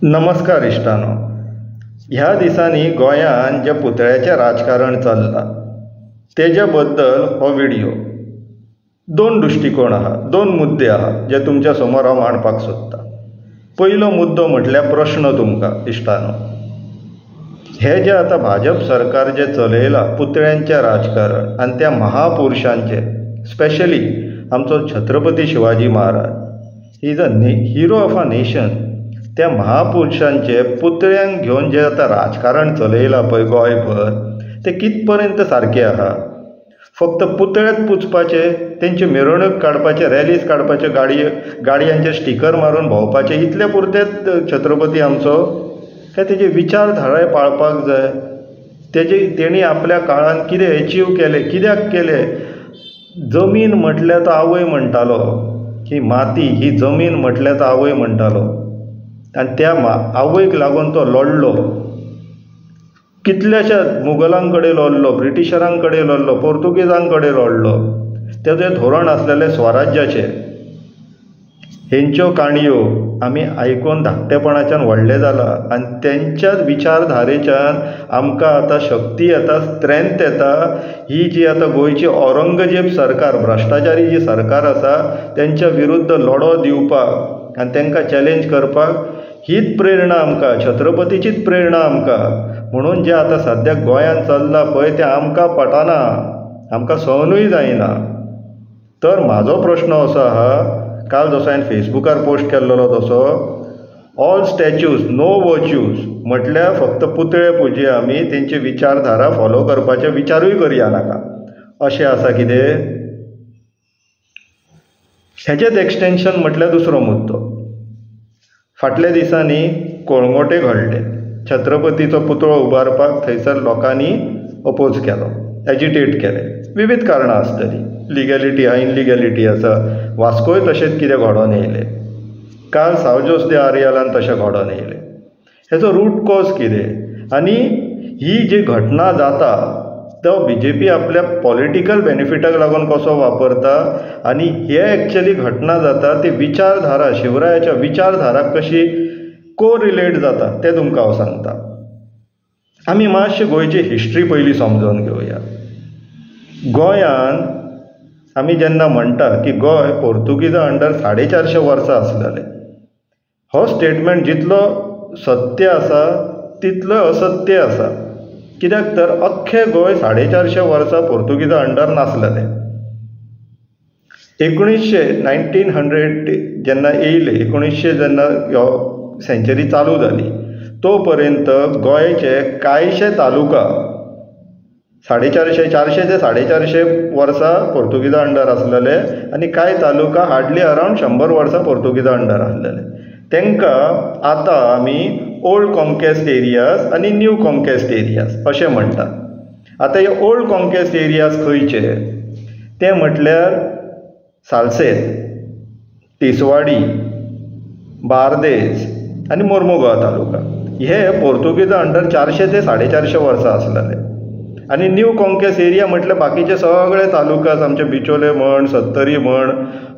नमस्कार इश्टानो. ह्या दिसांनी गोंयांत जे पुतळ्याचें राजकारण चल्लां तेजे बद्दल हो व्हिडिओ. दोन दृश्टिकोण आहा, दोन मुद्दे आहा जे तुमच्या समोर हांव मांडपाक सोदतां. पयलो मुद्दो म्हटल्यार प्रश्न तुमकां इश्टानो. हे जे आतां भाजप सरकार जे चलयलां पुतळ्यांचें राजकारण आनी त्या महापुरुशांचें, स्पेशली आमचो Chhatrapati Shivaji Maharaj, he is a hero of a nation. त्या महापुरुशांचे पुतळ्यांक घेवन जे आतां राजकारण चलयलां पळय गोंयभर, ते कित पर्यंत सारकें आहा? फक्त पुतळेच पुजपाचे, तेंची मिरवणूक काडपाचे, रॅलीज काडपाचे, गाडयांचे स्टिकर मारून भोंवपाचे, इतले पुरतेच छत्रपती आमचो? काय तेजे विचारधाराय पाळपाक जाय? तेणी आपल्या काळान कितें एचीव केलें, कित्याक केलें? जमीन म्हटल्यार तो आवय म्हणटालो, ही माती, ही जमीन म्हटल्यार तो आवय म्हणटालो. आनी त्या आवयक लागून तो लढलो. कितल्याशा मुघलां कडेन लढलो, ब्रिटिशरां कडेन लढलो, पोर्तुगेजां कडेन लढलो. तेजें धोरण आसलेलें स्वराज्याचें. हेंच्यो काणयो आमी आयकून धाकटेपणाच्यान व्हडले जाला आनी तेंच्याच विचारधारेच्यान आमकां आतां शक्ती येता, स्ट्रेंथ येता. ही जी आतां गोंयची औरंगजेब सरकार, भ्रश्टाचारी जी सरकार आसा, तेंच्या विरुद्ध लढो दिवपाक आनी तांकां चॅलेंज करपाक हीच प्रेरणा आमकां, छत्रपतीचीच प्रेरणा आमकां. म्हणून जें आतां सद्याक गोंयांत चल्लां पळय तें आमकां पटना, आमकां सहनूय जायना. तर म्हाजो प्रश्न असो आहा, काल जसो हांवें फेसबुकार पोस्ट केल्लो तसो, ऑल स्टॅच्यूज नो वर्च्यूज, म्हटल्यार फक्त पुतळे पुजया आमी, तेंची विचारधारा फॉलो करपाचे विचारूय करया नाका, अशें आसा कितें? हेजेच एक्सटेंशन म्हटल्यार दुसरो मुद्दो. फाटल्या दिसांनी कोळंगोटे घडले. छत्रपतीचो पुतळो उबारपाक थंयसर लोकांनी अपोज केलो, एजिटेट केलें. विविध कारणां आसतलीं, लिगॅलिटी आहा, इनलिगॅलिटी आसा. वास्कोय तशेंच कितें घडोवन येयलें. काल सावजोस दे आर्यालान तशें घडोवन येयलें. हेजो रूट कॉज कितें? आनी ही जी घटना जाता तो BJP आपल्या पॉलिटिकल बेनिफिटाक लागून कसो वापरता, आनी हे एक्चुअली घटना जाता ती विचारधारा, शिवरायाच्या विचारधाराक कशी को रिलेट जाता तें तुमकां हांव सांगता. आमी मातशी गोंयची हिस्ट्री पयलीं समजून घेवया. गोंयांत आमी जेन्ना म्हणटा की गोंय पोर्तुगीजां अंडर 450 वर्सां आसलेलें, हो स्टेटमेंट जितलो सत्य आसा तितलो असत्य आसा. कित्याक तर अख्खें गोंय 450 वर्सां पोर्तुगीजां अंडर नासलेलें. 1900 जेन्ना येयले, 1900 जेन्ना ह्यो सेंचुरी चालू जाली, तो पर्यंत गोंयचे कांयशे तालुका 450 ते 450 वर्सां पोर्तुगीजां अंडर आसलेले आनी कांय तालुका हार्डली अरावंड 100 वर्सां पोर्तुगीजां अंडर आसलेले. तांकां आतां आमी ओल्ड कॉन्क्वेस्ट एरियाज आनी न्यू कॉन्क्वेस्ट एरियाज अशें म्हणटा. आतां हे ओल्ड कॉन्क्वेस्ट एरियाज खंयचे? ते म्हटल्यार सालसेत, तिसवाडी, बार्देस आनी मोर्मुगांव तालुका. हे पोर्तुगीजां अंडर 400 ते 450 वर्सां आसलेले. आनी न्यू कॉन्क्वेस्ट एरिया म्हटल्यार बाकीचे सगळे तालुकास, आमचे बिचोले म्हण, सत्तरी म्हण,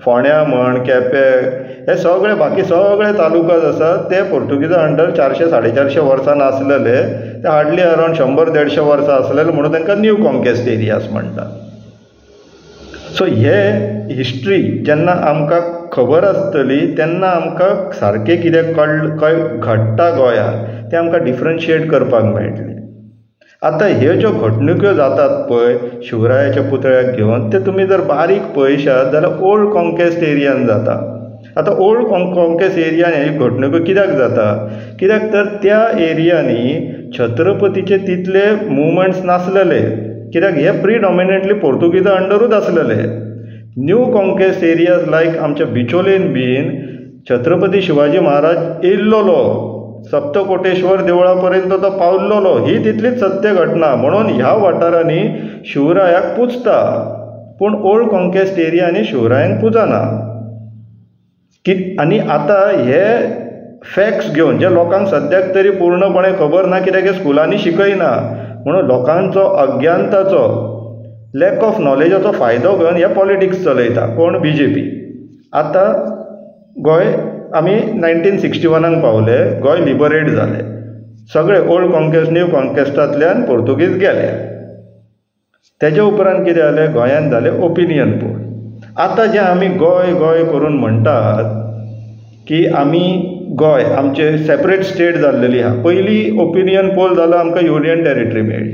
फोंड्या म्हण, केपें, हे सगळे बाकी सगळे तालुकास आसात ते पोर्तुगीजां अंडर 400-450 वर्सां नासलेले. ते हार्डली अरावंड 100-150 वर्सां आसलेले, म्हणून तांकां न्यू कॉन्क्वेस्ट एरियाज म्हणटा. सो हे हिस्ट्री जेन्ना आमकां खबर आसतली तेन्ना आमकां सारकें कितें घडटा गोंयांत तें आमकां डिफरन्शिएट करपाक मेळटलें. आतां ह्यो ज्यो घडणुको जातात पळय शिवरायाच्या पुतळ्याक घेवन, ते तुमी जर बारीक पळयशात जाल्यार ओल्ड कॉन्क्वेस्ट एरियान जाता. आतां ओल्ड कॉन्क्वेस्ट एरियान हे घडणुको कित्याक जाता? कित्याक तर त्या एरियांनी छत्रपतीचे तितले मुवमेंट्स नासलेले. कित्याक हे प्रिडॉमिनंटली पोर्तुगीजां अंडरूच आसलेले. न्यू कॉन्क्वेस्ट एरियाज लायक आमच्या बिचोलेन बीन छत्रपती शिवाजी महाराज येयल्लो, सप्तकोटेश्वर देवळा पर्यंत तो पावल्लो. ही तितलीच सत्य घटना. म्हणून ह्या वाठारांनी शिवरायाक पुजता, पूण ओल्ड कॉन्क्वेस्ट एरियांनी शिवरायांक पुजना. आनी आतां हे फॅक्ट्स घेवन जे लोकांक सद्याक तरी पूर्णपणे खबर ना, कित्याक हे स्कुलांनी शिकयना, म्हणून लोकांचो अज्ञानताचो, लॅक ऑफ नॉलेजाचो फायदो घेवन हे पॉलिटिक्स चलयता. कोण? BJP. आतां गोंय आमी 1961 पावले, गोंय लिबरेट जालें. सगळे ओल्ड कॉन्केस्ट न्यू कॉन्केस्टांतल्यान पोर्तुगीज गेले. तेजे उपरांत कितें जालें, गोंयांत जालें ओपिनियन पोल. आतां जे आमी गोंय गोंय करून म्हणटात की आमी गोंय आमचे सेपरेट स्टेट जाल्लेली आहा. पयलीं ओपिनियन पोल जालो आमकां युनियन टेरिटरी मेळ्ळी.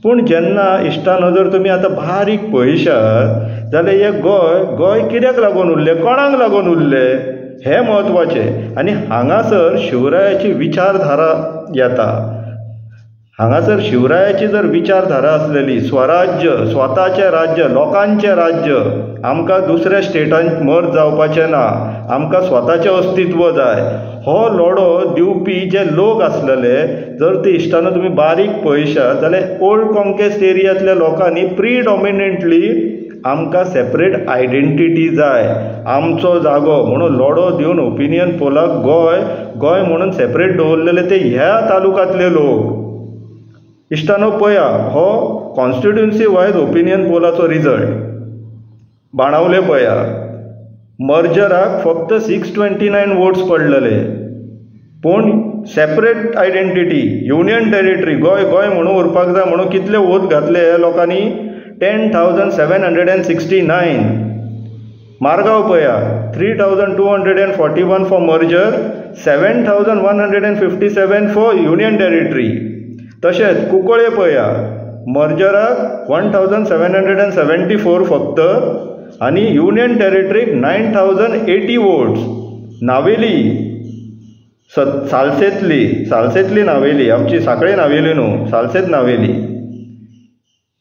पूण जेन्ना इश्टानो जर तुमी आतां बारीक पळयशात जाल्यार हे गोंय गोंय कित्याक लागून उरलें, कोणाक लागून उरलें हें म्हत्वाचें. आनी हांगासर शिवरायाची विचारधारा येता. हांगासर शिवरायाची जर विचारधारा आसलेली, स्वराज्य, स्वताचें राज्य, लोकांचें राज्य, आमकां दुसऱ्या स्टेटांत मर्ज जावपाचें ना, आमकां स्वताचें अस्तित्व जाय, हो लढो दिवपी जे लोक आसलेले, जर ते इश्टानो तुमी बारीक पळयशात जाल्यार ओल्ड कॉन्केस्ट एरियांतल्या लोकांनी प्रिडॉमिनंटली आमकां सेपरेट आयडेंटिटी जाय, आमचो जागो म्हणून लढो दिवन ओपिनियन पोलाक गोंय गोंय म्हणून सेपरेट दवरलेले ते ह्या तालुक्यांतले लोक. इश्टानो पळया, हो कॉन्स्टिट्युन्सी वायज ओपिनियन पोलाचो रिजल्ट. बाणावले पळया, मर्जराक फक्त 629 वोट्स पडलेले, पूण separate identity union territory Goa Goa म्हणून उरपाक जाय म्हणून कितले वोट घातले ह्या लोकांनी, 10,769. मारगांव पळया, 3,241 for merger, 7,157 for union territory. तशेंच कुंकळे पळया, मर्जराक 1,774 फक्त आनी युनियन टेरिटरीक 9,080 वोट्स. नावेली सालसेतली नावेली, आमची साखळे नावेली न्हू, सालसेत नावेली,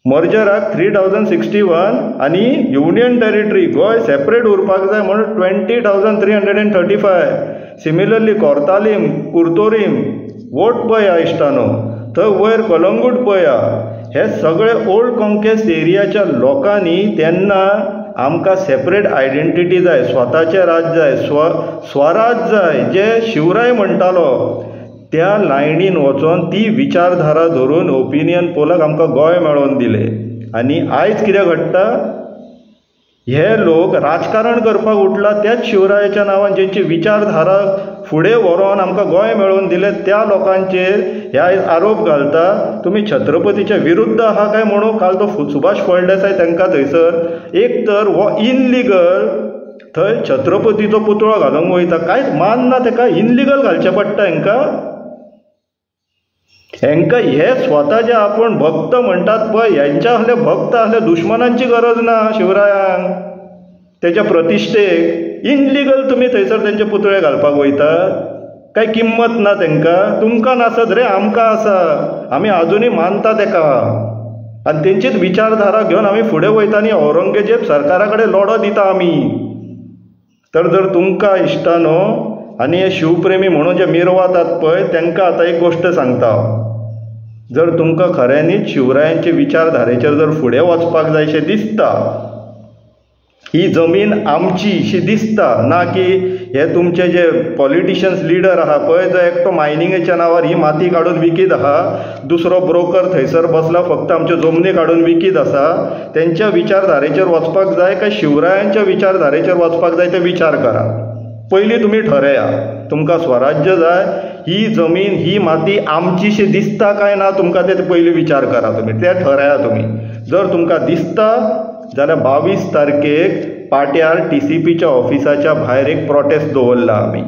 मर्जराक 3,061 आनी युनियन टेरिटरी गोंय सेपरेट उरपाक जाय म्हणून 20,335. सिमिलरली कोर्तालीम, कुर्तोरीम वोट पळया इश्टानो, थंय वयर कलंगूट पळया. हे सगळे ओल्ड कॉन्केस्ट एरियाच्या लोकांनी तेन्ना आमकां सेपरेट आयडेंटिटी जाय, स्वताचें राज्य जाय, स्वराज जाय, जे शिवराय म्हणटालो त्या लायणीन वचोन ती विचारधारा धरून ओपिनियन पोलाक आमकां गोंय मेळोवन दिलें. आनी आयज कितें घडटा, हे लोक राजकारण करपाक उठला त्याच शिवरायाच्या नांवान जेंची विचारधारा फुडें व्हरोन आमकां गोंय मेळोवन दिलें त्या लोकांचेर हे आरोप घालता तुमी छत्रपतीच्या विरुद्ध आहा काय म्हणून. काल तो सुभाष फळदेसाय तांकां थंयसर एक तर हो इनलिगल थंय छत्रपतीचो पुतळो घालूंक वयता, कांयच मान ना ताका, इनलिगल घालचें पडटा हेंकां हे स्वता जे आपूण भक्त म्हणटात पळय, हेंच्या आहले भक्त आहले दुश्मनांची गरज ना शिवरायांक, तेच्या प्रतिश्ठेक. इनलिगल तुमी थंयसर तेंचे पुतळे घालपाक वयता, काय किंमत ना तांकां. तुमकां नासत रे, आमकां आसा, आमी आजुनी मानता तेका. आनी तेंचीच विचारधारा घेवन आमी फुडें वयता आनी औरंगजेब सरकारा कडेन लढो दिता आमी. तर जर तुमकां इश्टानो आनी हे शिवप्रेमी म्हणून जे मिरवातात पळय तांकां आतां एक गोश्ट सांगता. जर तुमकां खऱ्यांनीच शिवरायांचे विचारधारेचेर जर फुडें वचपाक जाय अशें दिसता, ही जमीन आमची शी दिसता, ना की हे तुमचे जे पॉलिटिशियन्स लिडर आहा पळय, जो एकटो मायनिंगेच्या नांवार ही माती काडून विकीत आहा, दुसरो ब्रोकर थंयसर बसला फक्त आमच्यो जमनी काडून विकीत आसा, तेंच्या विचारधारेचेर वचपाक जाय काय शिवरायांच्या विचारधारेचेर वचपाक जाय ते विचार करा. पयलीं तुमी ठरया, तुमकां स्वराज्य जाय, ही जमीन ही माती आमचीशी दिसता काय ना, तुमकां ते पयलीं विचार करा. तुमी ते ठरया. तुमी जर तुमकां दिसता जाल्यार 22 तारखेक पाट्यार TCPच्या ऑफिसाच्या भायर एक प्रोटेस्ट दवरला आमी.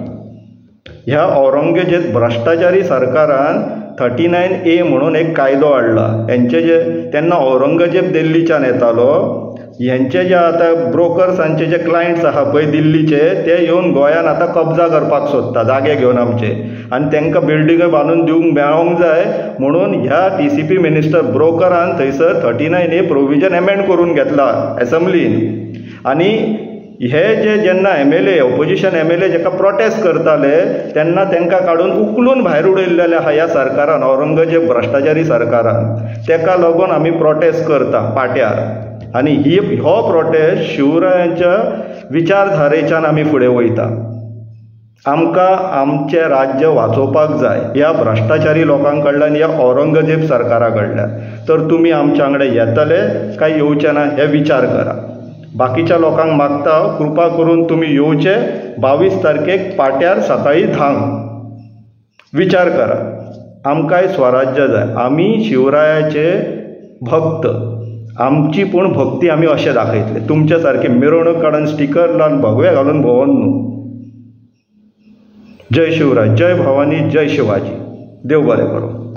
ह्या औरंगजेब भ्रश्टाचारी सरकारान 39A म्हणून एक कायदो हाडला. हेंचे जे तेन्ना औरंगजेब दिल्लीच्यान येतालो, हेंचे जे आतां ब्रोकर्सांचे जे क्लायंट्स आहा पळय दिल्लीचे, ते येवन गोंयान आतां कब्जा करपाक सोदता जागे घेवन आमचे, आनी तांकां बिल्डिंग बांदून दिवंक मेळोंक जाय म्हणून ह्या TCP मिनिस्टर ब्रोकरान थंयसर 39A प्रोविजन एमेंड करून घेतला एसेंब्लीन. आनी हे जे जेन्ना MLA ऑपोजिशन MLA जेका प्रोटेस्ट करताले तेन्ना तांकां काडून उखलून भायर उडयल्लेले आहा ह्या सरकारान, औरंगजेब भ्रश्टाचारी सरकारान. तेका लागून आमी प्रोटेस्ट करता पाट्यार. आनी हो प्रोटेस्ट शिवरायांच्या विचारधारेच्यान आमी फुडें वयता. आमकां आमचें राज्य वाचोवपाक जाय ह्या भ्रश्टाचारी लोकां कडल्यान, ह्या औरंगजेब सरकारा कडल्यान. तर तुमी आमच्या वांगडा येतले काय येवचे ना हे विचार करा. बाकीच्या लोकांक मागता कृपा करून तुम्ही येवचे 22 तारखेक पाट्यार सकाळी 10 विचार करा. आमकांय स्वराज्य जाय. आमी शिवरायाचे भक्त. आमची पूण भक्ती आमी अशें दाखयतले. तुमचे सारके मिरवणूक काडून स्टिकर लावन भगवे घालून भोंवन न्हू. जय शिवराय, जय भवानी, जय शिवाजी. देव बरें करूं.